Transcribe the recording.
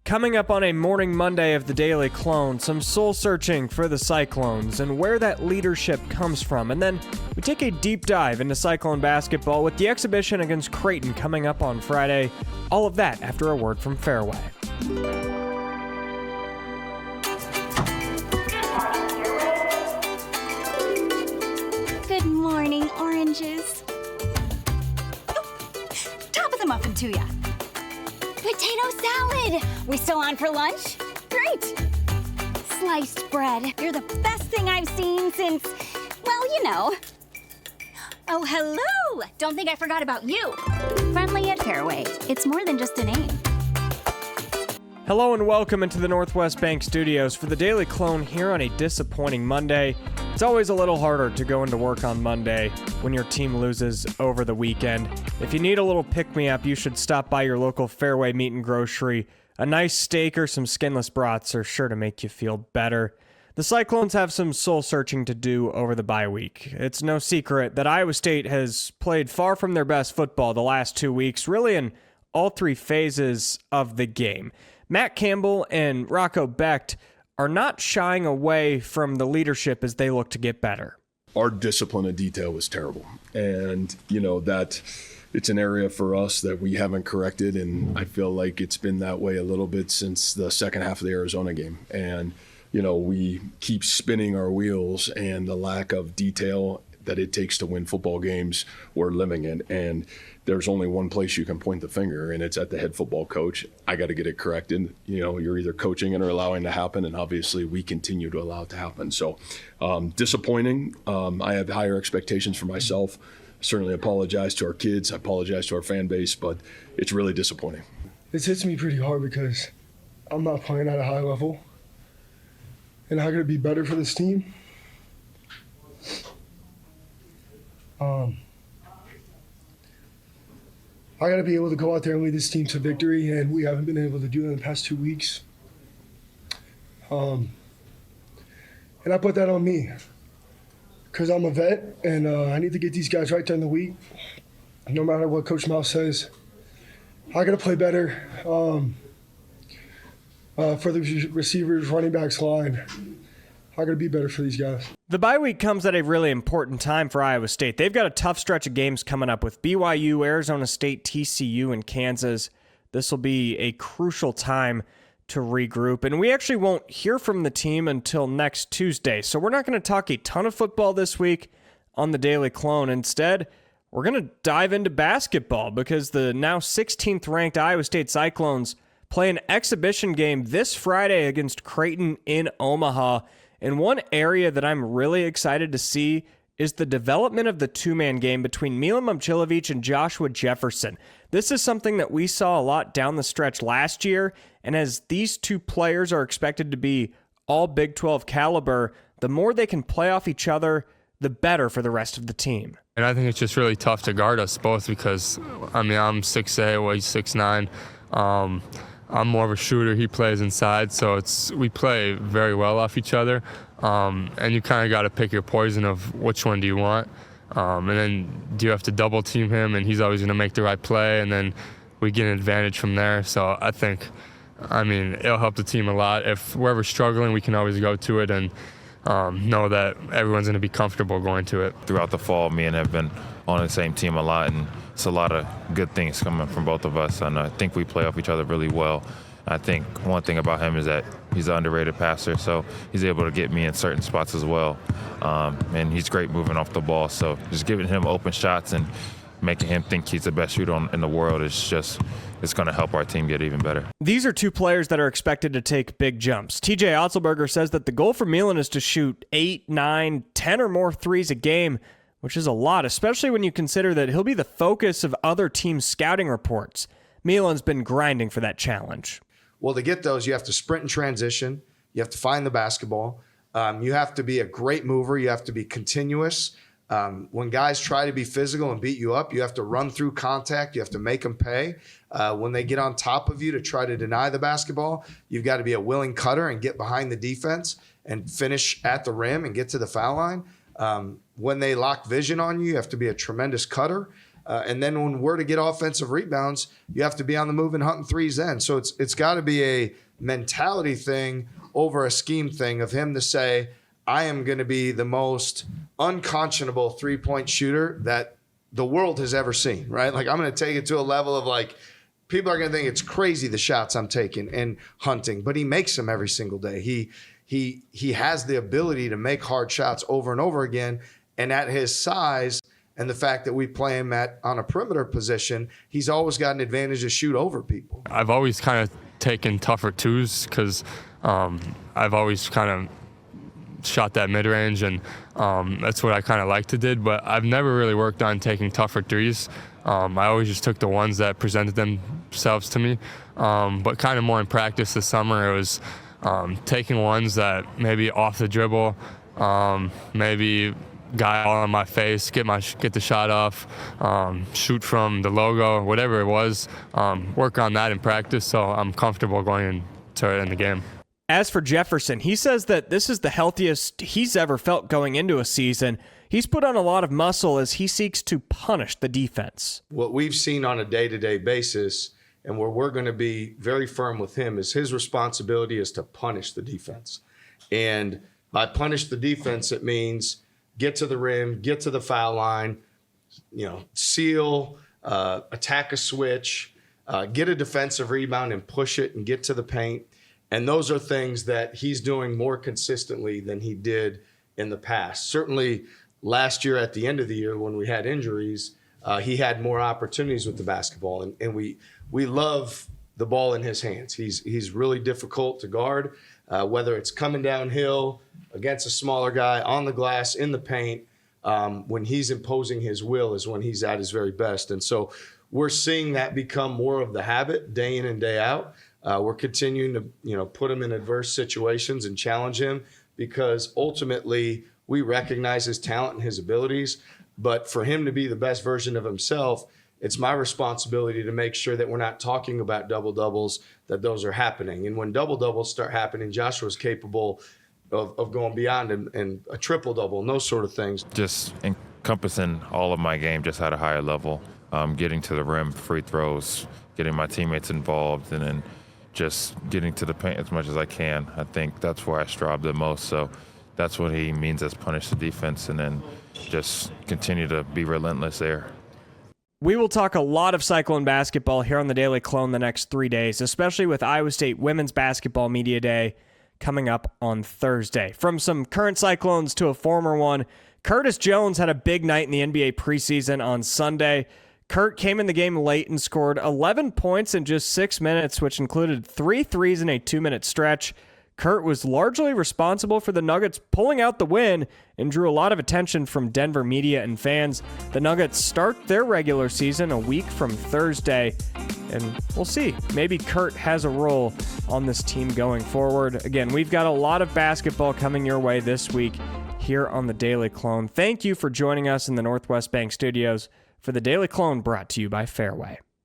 Coming up on a morning Monday of the Daily Clone, some soul-searching for the Cyclones and where that leadership comes from. And then we take a deep dive into Cyclone basketball with the exhibition against Creighton coming up on Friday. All of that after a word from Fareway. Good morning, oranges. Top of the muffin to ya. Potato salad! We still on for lunch? Great! Sliced bread. You're the best thing I've seen since, well, you know. Oh, hello! Don't think I forgot about you. Friendly at Fareway. It's more than just a name. Hello and welcome into the Northwest Bank Studios for the Daily Clone here on a disappointing Monday. It's always a little harder to go into work on Monday when your team loses over the weekend. If you need a little pick-me-up, you should stop by your local Fareway Meat and Grocery. A nice steak or some skinless brats are sure to make you feel better. The Cyclones have some soul-searching to do over the bye week. It's no secret that Iowa State has played far from their best football the last 2 weeks, really in all three phases of the game. Matt Campbell and Rocco Becht are not shying away from the leadership as they look to get better. Our discipline of detail was terrible. And, that it's an area for us that we haven't corrected. And I feel like it's been that way a little bit since the second half of the Arizona game. And, we keep spinning our wheels, and the lack of detail that it takes to win football games, we're living in. And there's only one place you can point the finger, and it's at the head football coach. I got to get it corrected. You're either coaching it or allowing it to happen, and obviously we continue to allow it to happen. So disappointing. I have higher expectations for myself. Certainly apologize to our kids. I apologize to our fan base, but it's really disappointing. This hits me pretty hard because I'm not playing at a high level, and how could it be better for this team? I got to be able to go out there and lead this team to victory, and we haven't been able to do that in the past 2 weeks. And I put that on me because I'm a vet, and I need to get these guys right during the week. No matter what Coach Mouse says, I got to play better for the receivers, running backs line. I got to be better for these guys. The bye week comes at a really important time for Iowa State. They've got a tough stretch of games coming up with BYU, Arizona State, TCU, and Kansas. This will be a crucial time to regroup, and we actually won't hear from the team until next Tuesday. So we're not going to talk a ton of football this week on the Daily Clone. Instead, we're going to dive into basketball because the now 16th ranked Iowa State Cyclones play an exhibition game this Friday against Creighton in Omaha. And one area that I'm really excited to see is the development of the two-man game between Milan Momcilovic and Joshua Jefferson. This is something that we saw a lot down the stretch last year, and as these two players are expected to be all Big 12 caliber, the more they can play off each other, the better for the rest of the team. And I think it's just really tough to guard us both because, I'm 6'8", he's 6'9". I'm more of a shooter. He plays inside, so we play very well off each other. And you kind of got to pick your poison of which one do you want. And then do you have to double team him, and he's always going to make the right play, and then we get an advantage from there. So I think, it'll help the team a lot. If we're ever struggling, we can always go to it and know that everyone's going to be comfortable going to it. Throughout the fall, me and have been on the same team a lot, and it's a lot of good things coming from both of us, and I think we play off each other really well. I think one thing about him is that he's an underrated passer, so he's able to get me in certain spots as well, and he's great moving off the ball. So just giving him open shots and making him think he's the best shooter in the world it's going to help our team get even better. These are two players that are expected to take big jumps. TJ Otzelberger says that the goal for Milan is to shoot 8, 9, 10 or more threes a game, which is a lot, especially when you consider that he'll be the focus of other teams' scouting reports. Milan's been grinding for that challenge. Well, to get those, you have to sprint and transition. You have to find the basketball. You have to be a great mover. You have to be continuous. When guys try to be physical and beat you up, you have to run through contact. You have to make them pay. When they get on top of you to try to deny the basketball, you've got to be a willing cutter and get behind the defense and finish at the rim and get to the foul line. When they lock vision on you, you have to be a tremendous cutter. And then when we're to get offensive rebounds, you have to be on the move and hunting threes then. So it's got to be a mentality thing over a scheme thing of him to say, I am going to be the most unconscionable three-point shooter that the world has ever seen, right? Like, I'm going to take it to a level of, like, people are going to think it's crazy the shots I'm taking and hunting, but he makes them every single day. He has the ability to make hard shots over and over again, and at his size and the fact that we play him on a perimeter position, he's always got an advantage to shoot over people. I've always kind of taken tougher twos because I've always kind of shot that mid-range, and that's what I kind of like to do, but I've never really worked on taking tougher threes. I always just took the ones that presented themselves to me, but kind of more in practice this summer, it was taking ones that maybe off the dribble, maybe guy all on my face, get the shot off, shoot from the logo, whatever it was, work on that in practice so I'm comfortable going in the game. As for Jefferson, he says that this is the healthiest he's ever felt going into a season. He's put on a lot of muscle as he seeks to punish the defense. What we've seen on a day-to-day basis and where we're going to be very firm with him is his responsibility is to punish the defense. And by punish the defense, it means get to the rim, get to the foul line, seal, attack a switch, get a defensive rebound and push it and get to the paint. And those are things that he's doing more consistently than he did in the past. Certainly last year at the end of the year when we had injuries, he had more opportunities with the basketball. And we love the ball in his hands. He's really difficult to guard, whether it's coming downhill against a smaller guy, on the glass, in the paint. When he's imposing his will is when he's at his very best. And so we're seeing that become more of the habit day in and day out. We're continuing to, put him in adverse situations and challenge him because ultimately we recognize his talent and his abilities. But for him to be the best version of himself, it's my responsibility to make sure that we're not talking about double-doubles, that those are happening. And when double-doubles start happening, Joshua's capable of going beyond and a triple-double and those sort of things. Just encompassing all of my game just at a higher level, getting to the rim, free throws, getting my teammates involved, and then just getting to the paint as much as I can. I think that's where I strive the most. So that's what he means as punish the defense and then just continue to be relentless there. We will talk a lot of Cyclone basketball here on the Daily Clone the next 3 days, especially with Iowa State Women's Basketball Media Day coming up on Thursday. From some current Cyclones to a former one, Curt Jones had a big night in the NBA preseason on Sunday. Curt came in the game late and scored 11 points in just 6 minutes, which included 3 threes in a 2-minute stretch. Curt was largely responsible for the Nuggets pulling out the win and drew a lot of attention from Denver media and fans. The Nuggets start their regular season a week from Thursday, and we'll see. Maybe Curt has a role on this team going forward. Again, we've got a lot of basketball coming your way this week here on the Daily Clone. Thank you for joining us in the Northwest Bank Studios for the Daily Clone, brought to you by Fareway.